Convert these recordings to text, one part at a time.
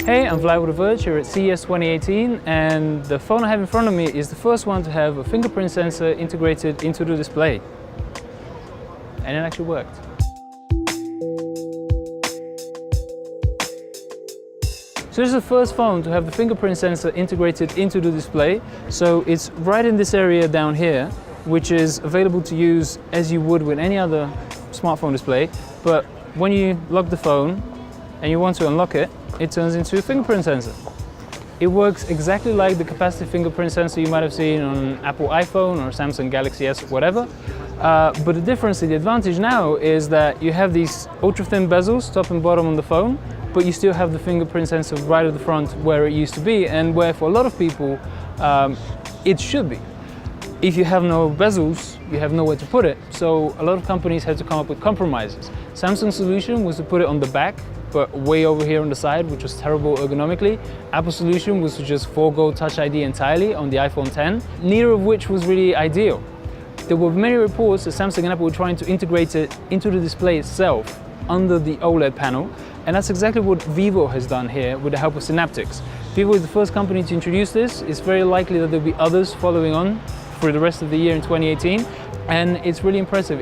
Hey, I'm Vlad with The Verge here at CES 2018, and the phone I have in front of me is the first one to have a fingerprint sensor integrated into the display. And it actually worked. So this is the first phone to have the fingerprint sensor integrated into the display. So it's right in this area down here, which is available to use as you would with any other smartphone display. But when you lock the phone and you want to unlock it, it turns into a fingerprint sensor. It works exactly like the capacitive fingerprint sensor you might have seen on an Apple iPhone or Samsung Galaxy S, whatever. But the difference, the advantage now is that you have these ultra-thin bezels, top and bottom on the phone, but you still have the fingerprint sensor right at the front where it used to be, and where for a lot of people it should be. If you have no bezels, you have nowhere to put it. So a lot of companies had to come up with compromises. Samsung's solution was to put it on the back, but way over here on the side, which was terrible ergonomically. Apple's solution was to just forego Touch ID entirely on the iPhone X, neither of which was really ideal. There were many reports that Samsung and Apple were trying to integrate it into the display itself under the OLED panel, and that's exactly what Vivo has done here with the help of Synaptics. Vivo is the first company to introduce this. It's very likely that there'll be others following on for the rest of the year in 2018, and it's really impressive.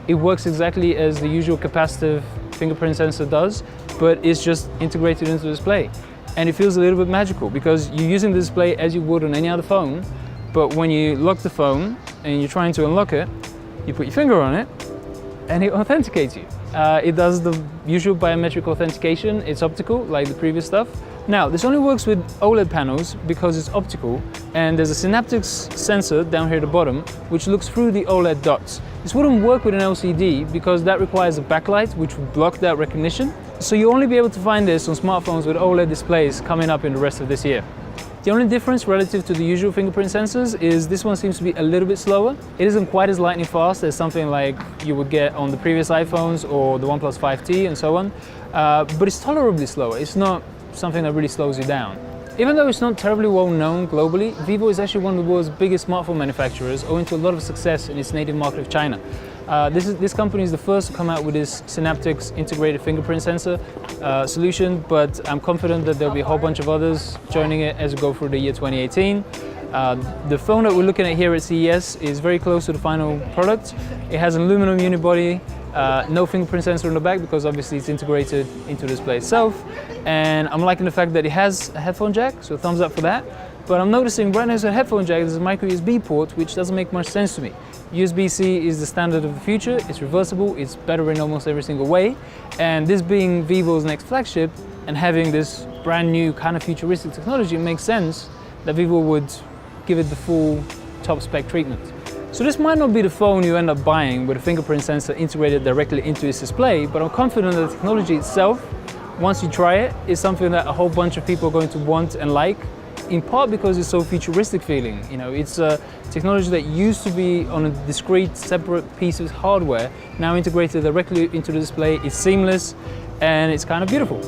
It works exactly as the usual capacitive fingerprint sensor does, but it's just integrated into the display. And it feels a little bit magical because you're using the display as you would on any other phone, but when you lock the phone and you're trying to unlock it, you put your finger on it and it authenticates you. It does the usual biometric authentication. It's optical, like the previous stuff. Now, this only works with OLED panels because it's optical, and there's a Synaptics sensor down here at the bottom which looks through the OLED dots. This wouldn't work with an LCD because that requires a backlight which would block that recognition. So you'll only be able to find this on smartphones with OLED displays coming up in the rest of this year. The only difference relative to the usual fingerprint sensors is this one seems to be a little bit slower. It isn't quite as lightning fast as something like you would get on the previous iPhones or the OnePlus 5T and so on, but it's tolerably slower. It's not something that really slows you down. Even though it's not terribly well known globally, Vivo is actually one of the world's biggest smartphone manufacturers, owing to a lot of success in its native market of China. This company is the first to come out with this Synaptics integrated fingerprint sensor solution, but I'm confident that there'll be a whole bunch of others joining it as we go through the year 2018. The phone that we're looking at here at CES is very close to the final product. It has an aluminum unibody, no fingerprint sensor on the back because obviously it's integrated into the display itself. And I'm liking the fact that it has a headphone jack, so thumbs up for that. But I'm noticing right next to the headphone jack there's a micro USB port, which doesn't make much sense to me. USB-C is the standard of the future. It's reversible, it's better in almost every single way. And this being Vivo's next flagship and having this brand new kind of futuristic technology, it makes sense that Vivo would give it the full top spec treatment. So this might not be the phone you end up buying with a fingerprint sensor integrated directly into its display, but I'm confident that the technology itself, once you try it, is something that a whole bunch of people are going to want and like, in part because it's so futuristic feeling. You know, it's a technology that used to be on a discrete, separate piece of hardware, now integrated directly into the display. It's seamless and it's kind of beautiful.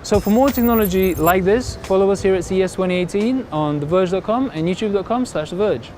So for more technology like this, follow us here at CES 2018 on theverge.com and youtube.com/theverge.